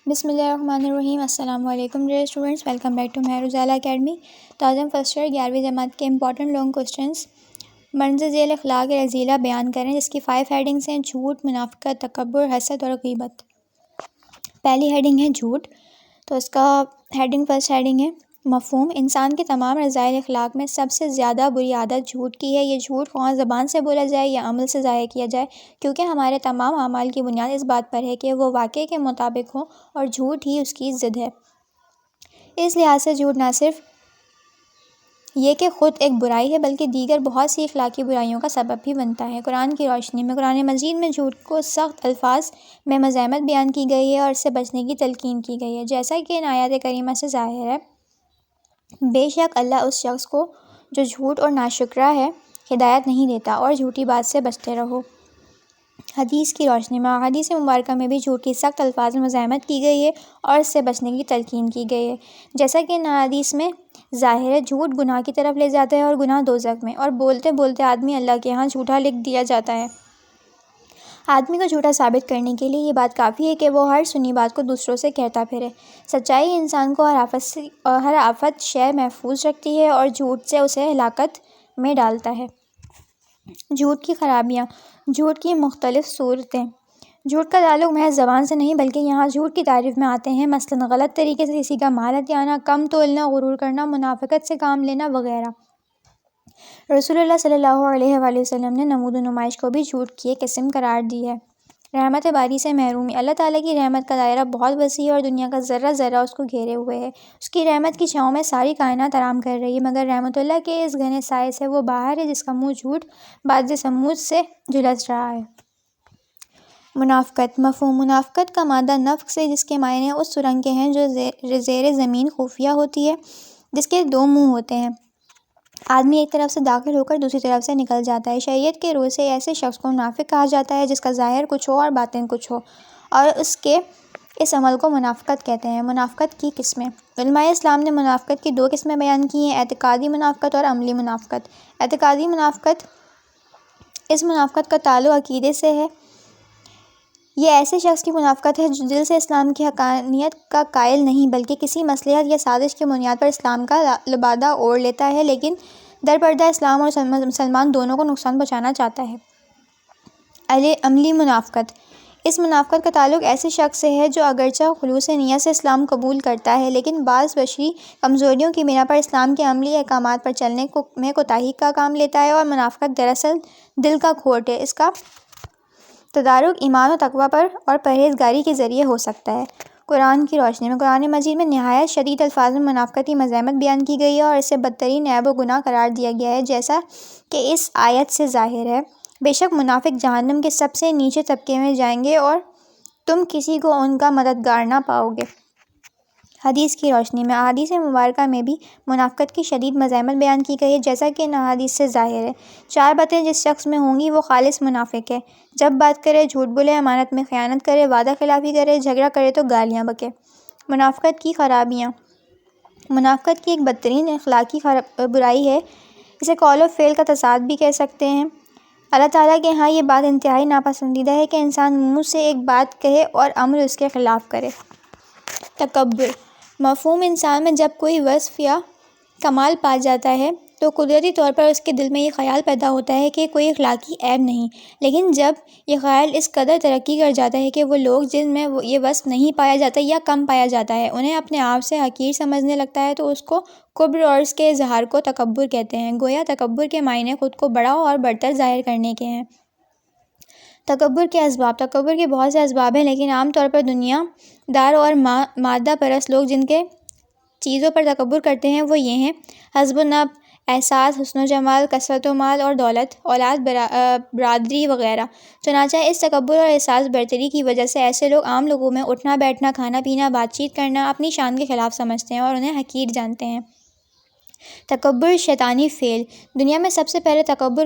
بسم اللہ الرحمن الرحیم۔ السلام علیکم dear students, welcome back to Mehr Ujala academy. تو آج ہم فرسٹ ایئر 11ویں جماعت کے امپورٹنٹ لانگ کوسچنس منظر ذیل اخلاق رذیلہ بیان کریں، جس کی 5 ہیڈنگس ہیں: جھوٹ، منافقت، تکبر، حسد اور غیبت۔ پہلی ہیڈنگ ہے جھوٹ، تو اس کا فرسٹ ہیڈنگ ہے مفہوم۔ انسان کے تمام رذائل اخلاق میں سب سے زیادہ بری عادت جھوٹ کی ہے۔ یہ جھوٹ خواہ زبان سے بولا جائے یا عمل سے ظاہر کیا جائے، کیونکہ ہمارے تمام اعمال کی بنیاد اس بات پر ہے کہ وہ واقعے کے مطابق ہوں، اور جھوٹ ہی اس کی ضد ہے۔ اس لحاظ سے جھوٹ نہ صرف یہ کہ خود ایک برائی ہے، بلکہ دیگر بہت سی اخلاقی برائیوں کا سبب بھی بنتا ہے۔ قرآن کی روشنی میں قرآن مجید میں جھوٹ کو سخت الفاظ میں مذمت بیان کی گئی ہے اور اس سے بچنے کی تلقین کی گئی ہے، جیسا کہ ان آیات کریمہ سے ظاہر ہے۔ بے شک اللہ اس شخص کو جو جھوٹ اور ناشکرا ہے ہدایت نہیں دیتا، اور جھوٹی بات سے بچتے رہو۔ حدیث کی روشنی میں احادیث مبارکہ میں بھی جھوٹ کی سخت الفاظ میں مذمت کی گئی ہے اور اس سے بچنے کی تلقین کی گئی ہے، جیسا کہ ان احادیث میں ظاہر ہے۔ جھوٹ گناہ کی طرف لے جاتا ہے، اور گناہ دوزخ میں، اور بولتے بولتے آدمی اللہ کے ہاں جھوٹا لکھ دیا جاتا ہے۔ آدمی کو جھوٹا ثابت کرنے کے لیے یہ بات کافی ہے کہ وہ ہر سنی بات کو دوسروں سے کہتا پھرے۔ سچائی انسان کو ہر آفت شر محفوظ رکھتی ہے، اور جھوٹ سے اسے ہلاکت میں ڈالتا ہے۔ جھوٹ کی خرابیاں۔ جھوٹ کی مختلف صورتیں۔ جھوٹ کا تعلق محض زبان سے نہیں، بلکہ یہاں جھوٹ کی تعریف میں آتے ہیں مثلاً غلط طریقے سے کسی کا مال ہتھیانا، کم تولنا، غرور کرنا، منافقت سے کام لینا وغیرہ۔ رسول اللہ صلی اللہ علیہ وآلہ وسلم نے نمود و نمائش کو بھی جھوٹ کی ایک قسم قرار دی ہے۔ رحمت باری سے محرومی۔ اللہ تعالیٰ کی رحمت کا دائرہ بہت وسیع ہے، اور دنیا کا ذرہ ذرہ اس کو گھیرے ہوئے ہے۔ اس کی رحمت کی چھاؤں میں ساری کائنات آرام کر رہی ہے، مگر رحمت اللہ کے اس گھنے سائے سے وہ باہر ہے، جس کا منہ جھوٹ باز سموج سے جھلس رہا ہے۔ منافقت۔ مفہوم۔ منافقت کا مادہ نفق سے، جس کے معنی اس سرنگ کے ہیں جو زیر زمین خفیہ ہوتی ہے، جس کے 2 منہ ہوتے ہیں۔ آدمی ایک طرف سے داخل ہو کر دوسری طرف سے نکل جاتا ہے۔ شریعت کے روح سے ایسے شخص کو منافق کہا جاتا ہے جس کا ظاہر کچھ ہو اور باطن کچھ ہو، اور اس عمل کو منافقت کہتے ہیں۔ منافقت کی قسمیں۔ علماء اسلام نے منافقت کی 2 قسمیں بیان کی ہیں: اعتقادی منافقت اور عملی منافقت۔ اعتقادی منافقت۔ اس منافقت کا تعلق عقیدے سے ہے۔ یہ ایسے شخص کی منافقت ہے جو دل سے اسلام کی حقانیت کا قائل نہیں، بلکہ کسی مصلحت یا سازش کی بنیاد پر اسلام کا لبادہ اوڑھ لیتا ہے، لیکن در پردہ اسلام اور مسلمان دونوں کو نقصان پہنچانا چاہتا ہے۔ عملی منافقت۔ اس منافقت کا تعلق ایسے شخص سے ہے جو اگرچہ خلوص نیت سے اسلام قبول کرتا ہے، لیکن بعض بشری کمزوریوں کی بنا پر اسلام کے عملی احکامات پر چلنے میں کوتاہی کا کام لیتا ہے، اور منافقت دراصل دل کا کھوٹ ہے۔ اس کا تدارک ایمان و تقویٰ پر اور پرہیزگاری کے ذریعے ہو سکتا ہے۔ قرآن کی روشنی میں قرآن مجید میں نہایت شدید الفاظ میں منافقت کی مذمت بیان کی گئی ہے، اور اسے بدترین عیب و گناہ قرار دیا گیا ہے، جیسا کہ اس آیت سے ظاہر ہے: بے شک منافق جہنم کے سب سے نیچے طبقے میں جائیں گے، اور تم کسی کو ان کا مددگار نہ پاؤ گے۔ حدیث کی روشنی میں احادیث مبارکہ میں بھی منافقت کی شدید مذمت بیان کی گئی ہے، جیسا کہ ان احادیث سے ظاہر ہے: 4 باتیں جس شخص میں ہوں گی وہ خالص منافق ہے: جب بات کرے جھوٹ بولے، امانت میں خیانت کرے، وعدہ خلافی کرے، جھگڑا کرے تو گالیاں بکے۔ منافقت کی خرابیاں۔ منافقت کی ایک بدترین اخلاقی برائی ہے، اسے قول و فعل کا تضاد بھی کہہ سکتے ہیں۔ اللہ تعالیٰ کے ہاں یہ بات انتہائی ناپسندیدہ ہے کہ انسان منہ سے ایک بات کہے اور عمل اس کے خلاف کرے۔ تکبر۔ مفہوم۔ انسان میں جب کوئی وصف یا کمال پا جاتا ہے تو قدرتی طور پر اس کے دل میں یہ خیال پیدا ہوتا ہے کہ کوئی اخلاقی عیب نہیں، لیکن جب یہ خیال اس قدر ترقی کر جاتا ہے کہ وہ لوگ جن میں یہ وصف نہیں پایا جاتا یا کم پایا جاتا ہے انہیں اپنے آپ سے حقیر سمجھنے لگتا ہے، تو اس کو کبر اور اس کے اظہار کو تکبر کہتے ہیں۔ گویا تکبر کے معنی خود کو بڑا اور برتر ظاہر کرنے کے ہیں۔ تکبر کے اسباب۔ تکبر کے بہت سے اسباب ہیں، لیکن عام طور پر دنیا دار اور مادہ پرست لوگ جن کے چیزوں پر تکبر کرتے ہیں وہ یہ ہیں: حسب نفس، احساس، حسن و جمال، کثرت و مال اور دولت، اولاد، برادری وغیرہ۔ چنانچہ اس تکبر اور احساس برتری کی وجہ سے ایسے لوگ عام لوگوں میں اٹھنا بیٹھنا، کھانا پینا، بات چیت کرنا اپنی شان کے خلاف سمجھتے ہیں اور انہیں حقیر جانتے ہیں۔ تکبر شیطانی فعل۔ دنیا میں سب سے پہلے تکبر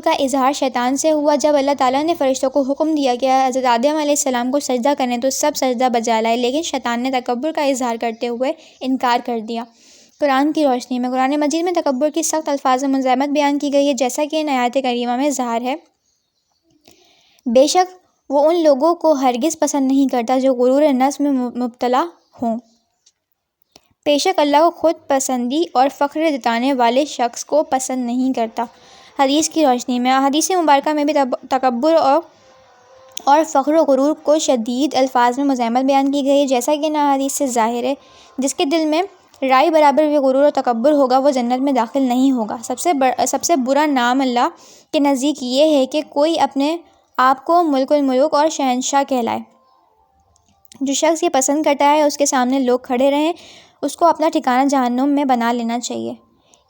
کا اظہار شیطان سے ہوا۔ جب اللہ تعالیٰ نے فرشتوں کو حکم دیا کہ حضرت آدم علیہ السلام کو سجدہ کریں تو سب سجدہ بجا لائے، لیکن شیطان نے تکبر کا اظہار کرتے ہوئے انکار کر دیا۔ قرآن کی روشنی میں قرآن مجید میں تکبر کی سخت الفاظ میں مذمت بیان کی گئی ہے، جیسا کہ ان آیات کریمہ میں ظاہر ہے: بے شک وہ ان لوگوں کو ہرگز پسند نہیں کرتا جو غرور نفس میں مبتلا ہوں۔ بے شک اللہ کو خود پسندی اور فخر جتانے والے شخص کو پسند نہیں کرتا۔ حدیث کی روشنی میں احادیث مبارکہ میں بھی تکبر اور فخر و غرور کو شدید الفاظ میں مذمت بیان کی گئی ہے، جیسا کہ ان احادیث سے ظاہر ہے جس کے دل میں رائی برابر بھی غرور اور تکبر ہوگا وہ جنت میں داخل نہیں ہوگا۔ سب سے برا نام اللہ کے نزدیک یہ ہے کہ کوئی اپنے آپ کو ملک الملوک اور شہنشاہ کہلائے۔ جو شخص یہ پسند کرتا ہے اس کے سامنے لوگ کھڑے رہیں، اس کو اپنا ٹھکانہ جہنم میں بنا لینا چاہیے۔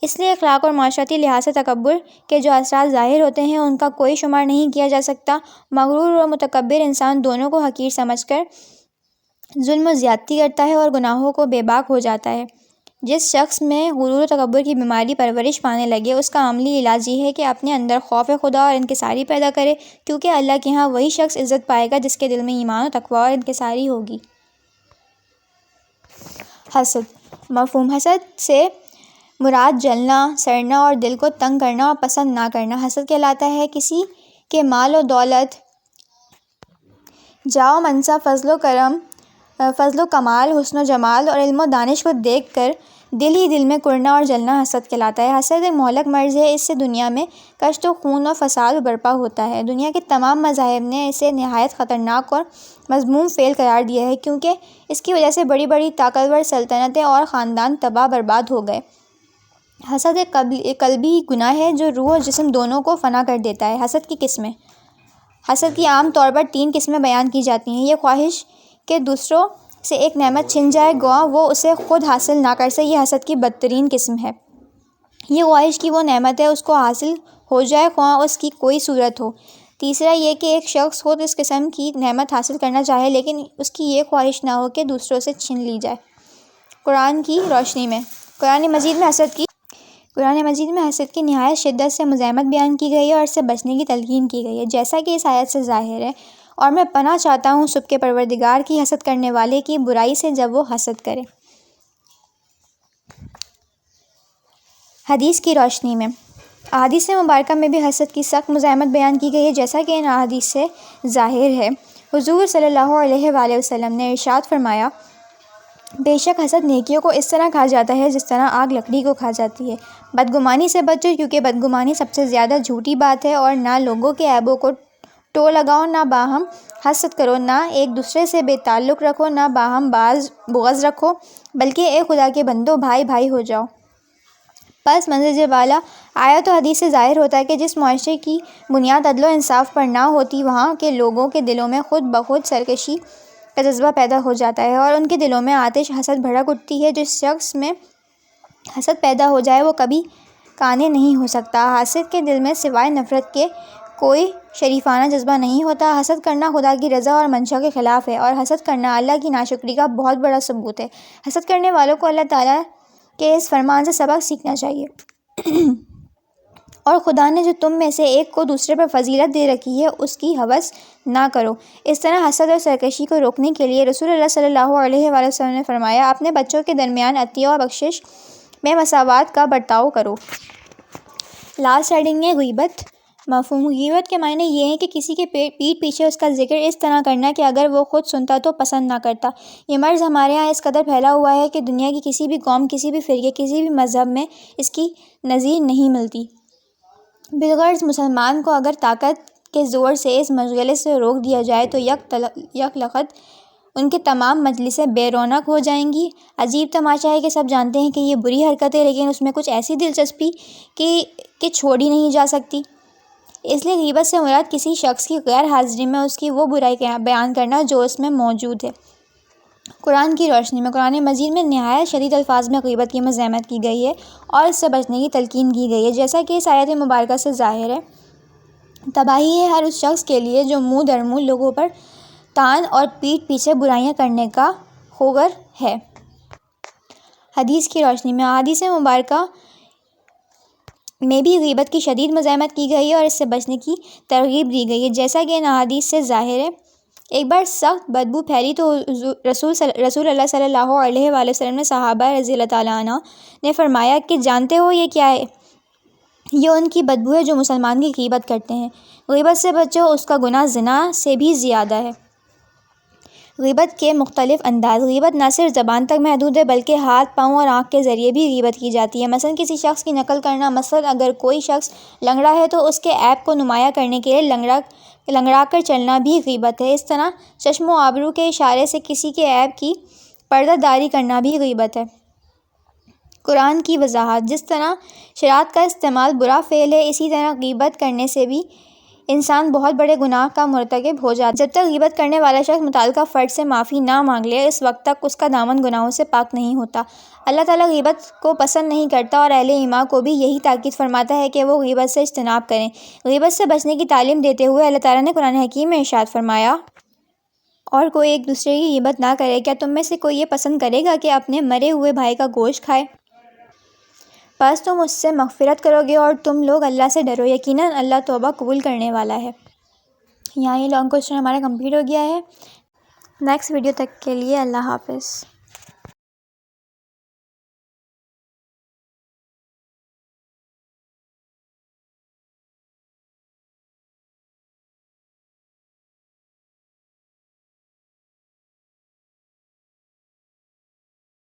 اس لیے اخلاق اور معاشرتی لحاظ سے تکبر کے جو اثرات ظاہر ہوتے ہیں ان کا کوئی شمار نہیں کیا جا سکتا۔ مغرور اور متکبر انسان دونوں کو حقیر سمجھ کر ظلم و زیادتی کرتا ہے اور گناہوں کو بے باک ہو جاتا ہے۔ جس شخص میں غرور و تکبر کی بیماری پرورش پانے لگے اس کا عملی علاج یہ ہے کہ اپنے اندر خوف خدا اور انکساری پیدا کرے، کیونکہ اللہ کے ہاں وہی شخص عزت پائے گا جس کے دل میں ایمان و تقوی اور انکساری ہوگی۔ حسد۔ مفہوم حسد سے مراد جلنا، سڑنا اور دل کو تنگ کرنا اور پسند نہ کرنا حسد کہلاتا ہے۔ کسی کے مال و دولت، جاہ و منصب، فضل و کمال، حسن و جمال اور علم و دانش کو دیکھ کر دل ہی دل میں کڑنا اور جلنا حسد کہلاتا ہے۔ حسد ایک مہلک مرض ہے، اس سے دنیا میں کشت و خون و فساد برپا ہوتا ہے۔ دنیا کے تمام مذاہب نے اسے نہایت خطرناک اور مذموم فعل قرار دیا ہے، کیونکہ اس کی وجہ سے بڑی بڑی طاقتور سلطنتیں اور خاندان تباہ برباد ہو گئے۔ حسد ایک قلبی گناہ ہے جو روح اور جسم دونوں کو فنا کر دیتا ہے۔ حسد کی قسمیں۔ حسد کی عام طور پر 3 قسمیں بیان کی جاتی ہیں۔ یہ خواہش کہ دوسروں سے ایک نعمت چھن جائے گواہ وہ اسے خود حاصل نہ کر سکے، یہ حسد کی بدترین قسم ہے۔ یہ خواہش کہ وہ نعمت ہے اس کو حاصل ہو جائے خواہ اس کی کوئی صورت ہو۔ تیسرا یہ کہ ایک شخص خود اس قسم کی نعمت حاصل کرنا چاہے لیکن اس کی یہ خواہش نہ ہو کہ دوسروں سے چھین لی جائے۔ قرآن کی روشنی میں قرآن مجید میں حسد کی نہایت شدت سے مذمت بیان کی گئی ہے اور اس سے بچنے کی تلقین کی گئی ہے، جیسا کہ اس آیت سے ظاہر ہے، اور میں پناہ چاہتا ہوں سب کے پروردگار کی حسد کرنے والے کی برائی سے جب وہ حسد کرے۔ حدیث کی روشنی میں احادیث مبارکہ میں بھی حسد کی سخت مذمت بیان کی گئی ہے، جیسا کہ ان احادیث سے ظاہر ہے۔ حضور صلی اللہ علیہ وآلہ وسلم نے ارشاد فرمایا، بے شک حسد نیکیوں کو اس طرح کھا جاتا ہے جس طرح آگ لکڑی کو کھا جاتی ہے۔ بدگمانی سے بچو، کیونکہ بدگمانی سب سے زیادہ جھوٹی بات ہے، اور نہ لوگوں کے عیبوں کو ٹو لگاؤ، نہ باہم حسد کرو، نہ ایک دوسرے سے بے تعلق رکھو، نہ باہم بغض رکھو، بلکہ اے خدا کے بندو بھائی بھائی ہو جاؤ۔ پس منظر والا آیت و حدیث سے ظاہر ہوتا ہے کہ جس معاشرے کی بنیاد عدل و انصاف پر نہ ہوتی وہاں کے لوگوں کے دلوں میں خود بخود سرکشی کا جذبہ پیدا ہو جاتا ہے اور ان کے دلوں میں آتش حسد بھڑک اٹھتی ہے۔ جس شخص میں حسد پیدا ہو جائے وہ کبھی قانع نہیں ہو سکتا۔ حاسد کے دل میں سوائے نفرت کے کوئی شریفانہ جذبہ نہیں ہوتا۔ حسد کرنا خدا کی رضا اور منشا کے خلاف ہے، اور حسد کرنا اللہ کی ناشکری کا بہت بڑا ثبوت ہے۔ حسد کرنے والوں کو اللہ تعالیٰ کے اس فرمان سے سبق سیکھنا چاہیے، اور خدا نے جو تم میں سے ایک کو دوسرے پر فضیلت دے رکھی ہے اس کی ہوس نہ کرو۔ اس طرح حسد اور سرکشی کو روکنے کے لیے رسول اللہ صلی اللہ علیہ وآلہ وسلم نے فرمایا، اپنے بچوں کے درمیان عطیہ اور بخشش میں مساوات کا برتاؤ کرو۔ لاسٹ ہیڈنگ ہے غیبت۔ مفہوم غیبت کے معنی یہ ہے کہ کسی کے پیٹھ پیچھے اس کا ذکر اس طرح کرنا کہ اگر وہ خود سنتا تو پسند نہ کرتا۔ یہ مرض ہمارے ہاں اس قدر پھیلا ہوا ہے کہ دنیا کی کسی بھی قوم، کسی بھی فرقے، کسی بھی مذہب میں اس کی نظیر نہیں ملتی۔ بالغرض مسلمان کو اگر طاقت کے زور سے اس مشغلے سے روک دیا جائے تو یک لخت ان کی تمام مجلسیں بے رونق ہو جائیں گی۔ عجیب تماشا ہے کہ سب جانتے ہیں کہ یہ بری حرکت ہے لیکن اس میں کچھ ایسی دلچسپی کہ چھوڑی نہیں جا سکتی۔ اس لیے غیبت سے مراد کسی شخص کی غیر حاضری میں اس کی وہ برائی بیان کرنا جو اس میں موجود ہے۔ قرآن کی روشنی میں قرآن مجید میں نہایت شدید الفاظ میں غیبت کی مذمت کی گئی ہے اور اس سے بچنے کی تلقین کی گئی ہے، جیسا کہ اس آیت مبارکہ سے ظاہر ہے۔ تباہی ہے ہر اس شخص کے لیے جو منہ در منہ لوگوں پر تان اور پیٹھ پیچھے برائیاں کرنے کا خوگر ہے۔ حدیث کی روشنی میں احادیث مبارکہ میں بھی غیبت کی شدید مذمت کی گئی ہے اور اس سے بچنے کی ترغیب دی گئی ہے، جیسا کہ ان احادیث سے ظاہر ہے۔ ایک بار سخت بدبو پھیلی تو رسول اللہ صلی اللہ علیہ وآلہ وسلم نے صحابہ رضی اللہ تعالیٰ عنہ نے فرمایا کہ جانتے ہو یہ کیا ہے؟ یہ ان کی بدبو ہے جو مسلمان کی غیبت کرتے ہیں۔ غیبت سے بچو، اس کا گناہ زنا سے بھی زیادہ ہے۔ غیبت کے مختلف انداز۔ غیبت نہ صرف زبان تک محدود ہے بلکہ ہاتھ، پاؤں اور آنکھ کے ذریعے بھی غیبت کی جاتی ہے۔ مثلاً کسی شخص کی نقل کرنا۔ مثلاً اگر کوئی شخص لنگڑا ہے تو اس کے عیب کو نمایاں کرنے کے لیے لنگڑا کر چلنا بھی غیبت ہے۔ اس طرح چشم و ابرو کے اشارے سے کسی کے عیب کی پردہ داری کرنا بھی غیبت ہے۔ قرآن کی وضاحت۔ جس طرح شراب کا استعمال برا فعل ہے، اسی طرح غیبت کرنے سے بھی انسان بہت بڑے گناہ کا مرتکب ہو جاتا ہے۔ جب تک غیبت کرنے والا شخص متعلقہ فرد سے معافی نہ مانگ لے، اس وقت تک اس کا دامن گناہوں سے پاک نہیں ہوتا۔ اللہ تعالیٰ غیبت کو پسند نہیں کرتا اور اہل ایمان کو بھی یہی تاکید فرماتا ہے کہ وہ غیبت سے اجتناب کریں۔ غیبت سے بچنے کی تعلیم دیتے ہوئے اللہ تعالیٰ نے قرآن حکیم میں ارشاد فرمایا، اور کوئی ایک دوسرے کی غیبت نہ کرے۔ کیا تم میں سے کوئی یہ پسند کرے گا کہ اپنے مرے ہوئے بھائی کا گوشت کھائے؟ پس تم اس سے مغفرت کرو گے اور تم لوگ اللہ سے ڈرو، یقیناً اللہ توبہ قبول کرنے والا ہے۔ یہاں یہ لانگ کوسچن ہمارا کمپلیٹ ہو گیا ہے۔ نیکسٹ ویڈیو تک کے لیے اللہ حافظ۔